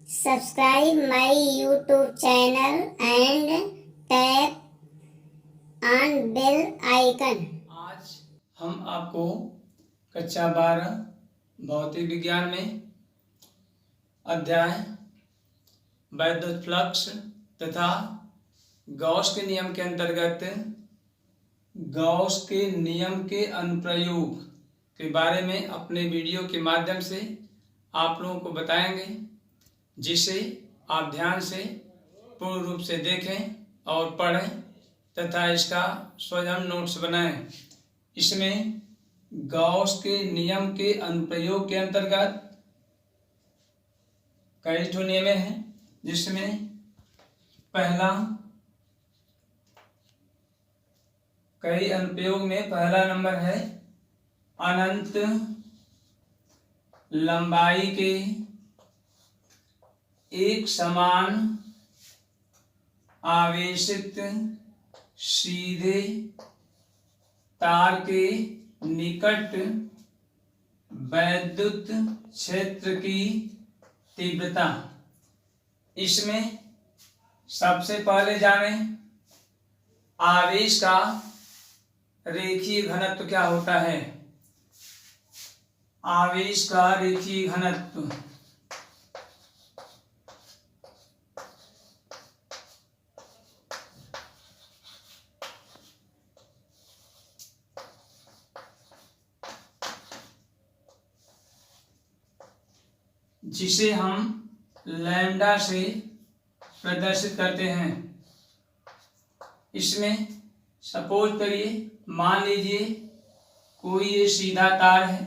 Subscribe my YouTube channel and tap on bell icon. आज हम आपको कक्षा 12 भौतिक विज्ञान में अध्याय वैद्युत फ्लक्स तथा गॉस के नियम के अंतर्गत गॉस के नियम के अनुप्रयोग के बारे में अपने वीडियो के माध्यम से आप लोगों को बताएंगे, जिसे आप ध्यान से पूर्ण रूप से देखें और पढ़ें तथा इसका स्वयं नोट्स बनाएं। इसमें गॉस के नियम के अनुप्रयोग के अंतर्गत कई ठो नियम हैं, जिसमें कई अनुप्रयोग में पहला नंबर है अनंत लंबाई के एक समान आवेशित सीधे तार के निकट वैद्युत क्षेत्र की तीव्रता। इसमें सबसे पहले जानें आवेश का रेखीय घनत्व क्या होता है। आवेश का रेखीय घनत्व जिसे हम लैम्डा से प्रदर्शित करते हैं। इसमें सपोज करिए, मान लीजिए कोई ये सीधा तार है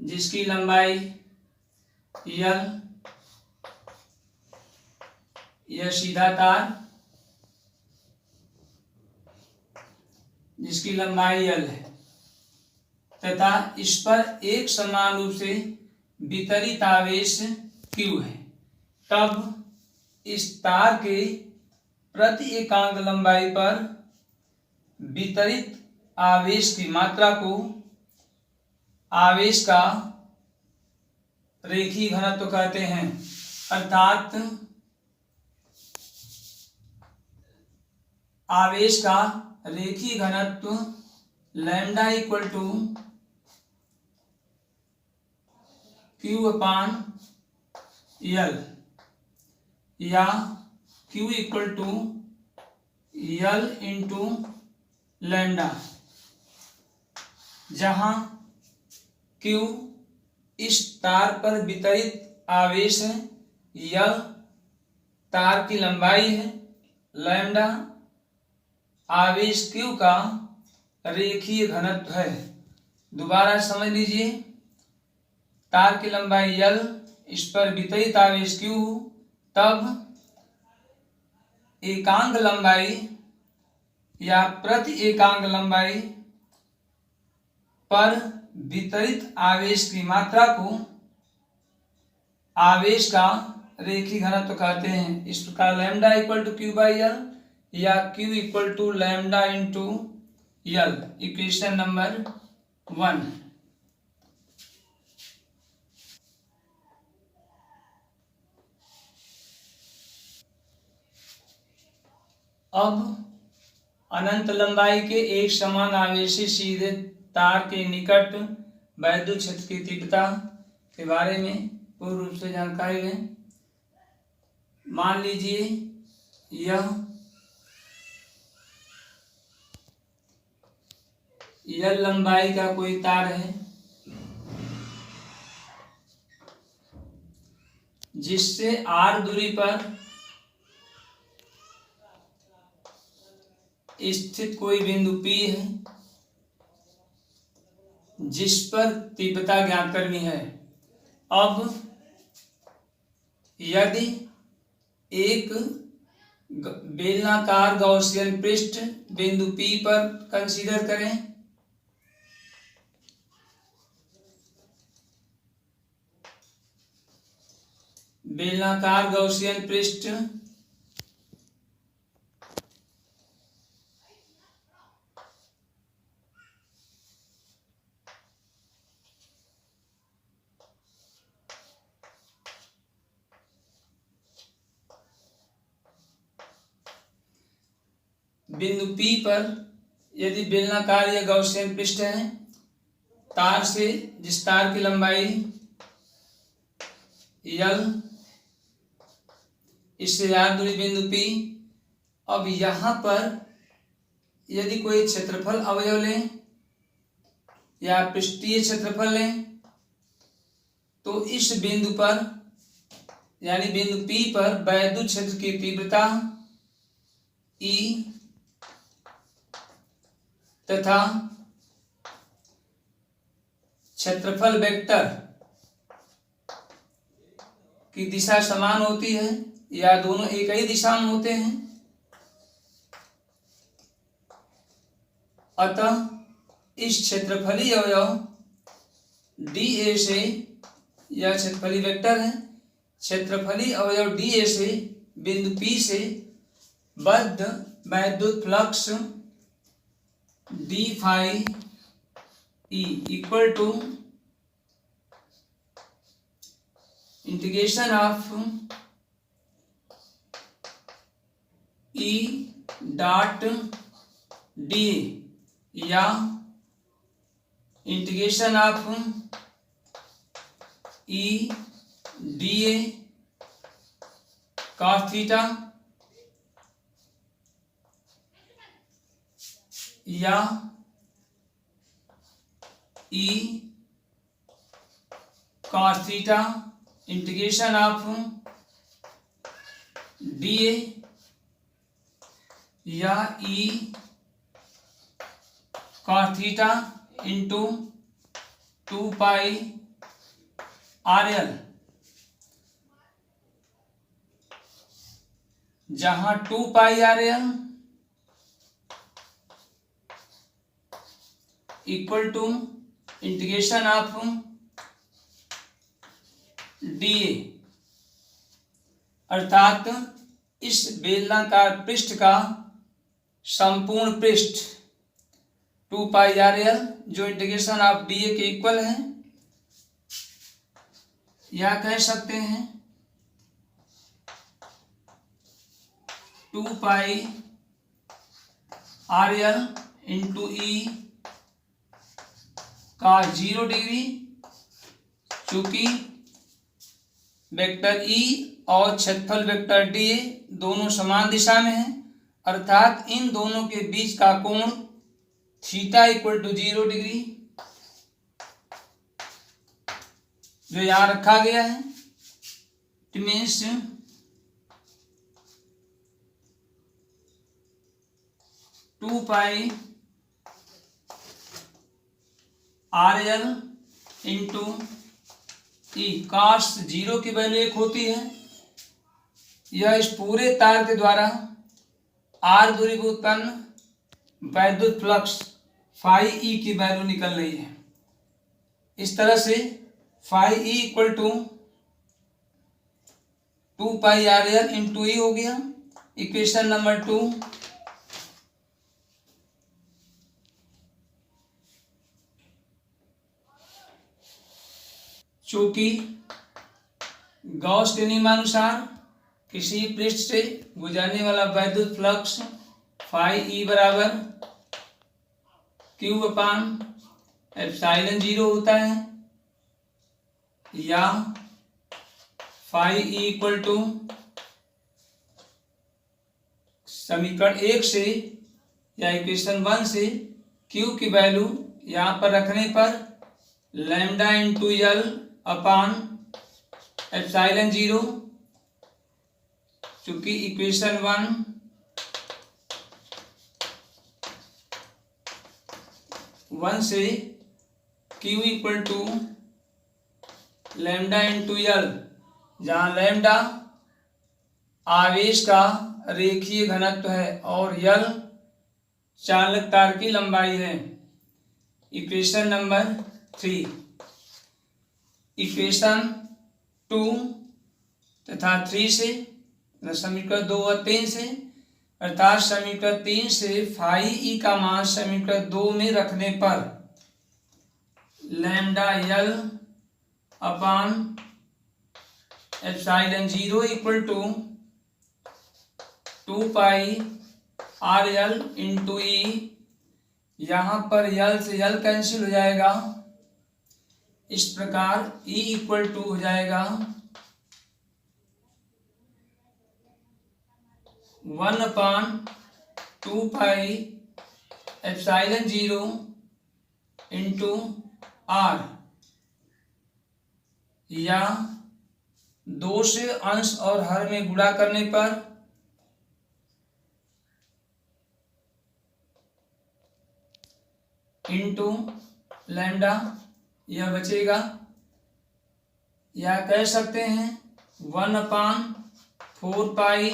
जिसकी लंबाई L, यह सीधा तार जिसकी लंबाई L है तथा इस पर एक समान रूप से वितरित आवेश Q है। तब इस तार के प्रति एकांक लंबाई पर वितरित आवेश की मात्रा को आवेश का रेखीय घनत्व कहते हैं। अर्थात आवेश का रेखीय घनत्व lambda equal to Q upon L या Q equal to L into lambda, जहां Q इस तार पर वितरित आवेश है, L तार की लंबाई है, लैम्डा आवेश Q का रेखीय घनत्व है। दोबारा समझ लीजिए, तार की लंबाई L, इस पर वितरित आवेश Q, तब एकांक लंबाई या प्रति एकांक लंबाई पर वितरित आवेश की मात्रा को आवेश का रेखीय घनत्व कहते हैं। इस प्रकार lambda equal to Q by L या Q equal to lambda into L, equation number 1। अब अनंत लंबाई के एक समान आवेशी सीधे तार के निकट वैद्युत क्षेत्र की तीव्रता के बारे में पूर्ण रूप से जानकारी लें। मान लीजिए यह लंबाई का कोई तार है जिससे R दूरी पर स्थित कोई बिंदु P है जिस पर तीव्रता ज्ञात करनी है। अब यदि एक बेलनाकार गॉसियन पृष्ठ बिंदु P पर कंसीडर करें, बेलनाकार गॉसियन पृष्ठ बिंदु P पर यदि बेलनाकार या गॉसियन पृष्ठ है, तार से जिस तार की लंबाई L, इससे ज्यादा दूरी बिंदु P। अब यहां पर यदि कोई क्षेत्रफल अवयव लें या पृष्ठीय क्षेत्रफल लें, तो इस बिंदु पर यानी बिंदु P पर वैद्युत क्षेत्र की तीव्रता E तथा क्षेत्रफल वेक्टर की दिशा समान होती है या दोनों एक ही दिशा में होते हैं। अतः इस क्षेत्रफलीय अवयव dA से, यह क्षेत्रफलीय वेक्टर है, क्षेत्रफलीय अवयव dA से बिंदु P से बद्ध वैद्युत flux d phi E equal to integration of E dot dA या integration of E dA cos theta या E cos theta integration of dA या E cos theta into 2 pi RL, जहां 2 pi RL equal to integration of dA, अर्थात इस बेलनाकार पृष्ठ का संपूर्ण पृष्ठ 2 पाई RL जो इंटीग्रेशन ऑफ dA के इक्वल है, या कह सकते हैं 2 पाई RL इंटू E का 0 डिग्री, चूंकि वेक्टर E और क्षेत्रफल वेक्टर dA दोनों समान दिशा में हैं, अर्थात इन दोनों के बीच का कोण थीटा इक्वल टू 0 डिग्री जो यहां रखा गया है। It means two pi RL into E cos 0 की वैल्यू 1 होती है। यह इस पूरे तार के द्वारा R दूरी पर उत्पन्न वैद्युत फ्लक्स फाई E की वैल्यू निकल रही है। इस तरह से phi E equal to 2 pi RL into E हो गया, इक्वेशन नंबर 2। चूंकि गॉस के नियमानुसार किसी पृष्ठ से गुजरने वाला वैद्युत फ्लक्स फाई E बराबर Q अपान एप्सिलॉन 0 होता है, या फाई E इक्वल टू समीकरण 1 से या इक्वेशन 1 से Q की वैल्यू यहां पर रखने पर lambda into L upon epsilon 0, चूंकि इक्वेशन 1 से Q equal to lambda into L, जहां लैम्डा आवेश का रेखीय घनत्व है और L चालक तार की लंबाई है। इक्वेशन नंबर 3, इक्वेशन 2 तथा 3 से, समीकरण 2 और 3 से, अर्थात समीकरण 3 से फाई E का मान समीकरण 2 में रखने पर lambda L upon epsilon 0 equal to 2 pi r L into E, यहाँ पर यल से यल कैंसिल हो जाएगा, इस प्रकार ई इक्वल टू हो जाएगा 1/2 पाई एप्सिलॉन 0 इंटू आर, या 2 से अंश और हर में गुणा करने पर इंटू लैम्डा यह बचेगा, या कह सकते हैं 1/4 pi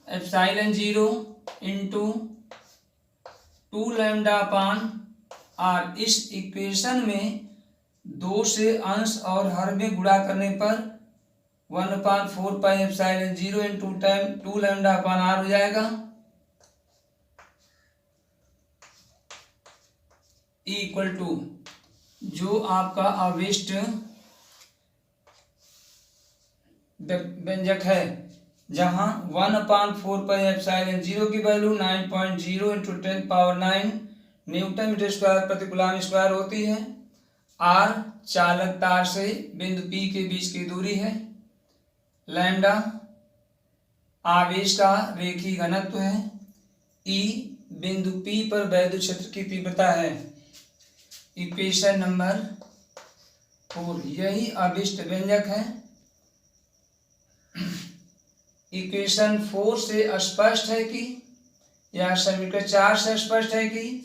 epsilon 0 into 2 lambda upon R. इस इक्वेशन में 2 से अंश और हर में गुणा करने पर 1/4 pi epsilon 0 into 2 lambda upon R हो जाएगा, इक्वल टू जो आपका अवशिष्ट व्यंजक है, जहां 1/4 पाई एप्सिलॉन 0 की value 9.0 into 10⁹ newton metre square प्रति कूलम स्क्वायर होती है। आर चालक तार से बिंदु P के बीच की दूरी है। लैम्डा आवेश का रेखीय घनत्व है। ई बिंदु P पर वैद्युत क्षेत्र की तीव्रता है। इक्वेशन नंबर 4 यही अभिष्ट व्यंजक है। इक्वेशन 4 से स्पष्ट है कि, या समीकरण 4 से स्पष्ट है कि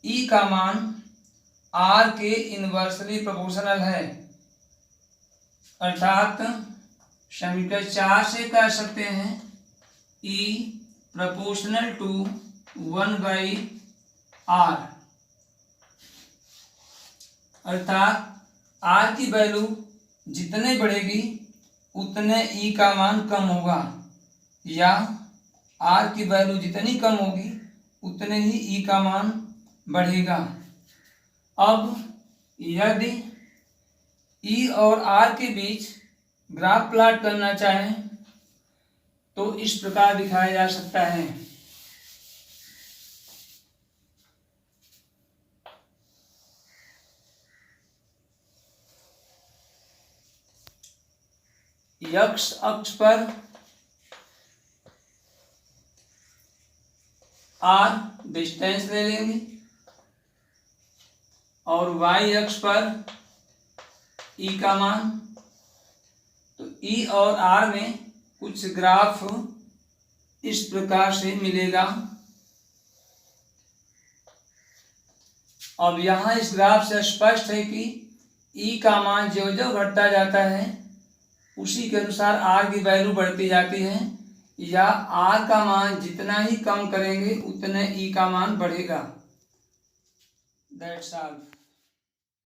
ई का मान आर के इनवर्सली प्रोपोर्शनल है, अर्थात समीकरण 4 से कह सकते हैं ई प्रोपोर्शनल टू 1/r, अर्थात आर की वैल्यू जितने बढ़ेगी उतने ई का मान कम होगा, या आर की वैल्यू जितनी कम होगी उतने ही ई का मान बढ़ेगा। अब यदि ई और आर के बीच ग्राफ प्लॉट करना चाहें तो इस प्रकार दिखाया जा सकता है। एक्स अक्ष पर आर डिस्टेंस ले लेंगे और वाई अक्ष पर ई का मान, तो ई और आर में कुछ ग्राफ इस प्रकार से मिलेगा। अब यहाँ इस ग्राफ से स्पष्ट है कि ई का मान जो जो घटता जाता है उसी के अनुसार आर की वैल्यू बढ़ती जाती है, या आर का मान जितना ही कम करेंगे उतने ई का मान बढ़ेगा। That's all.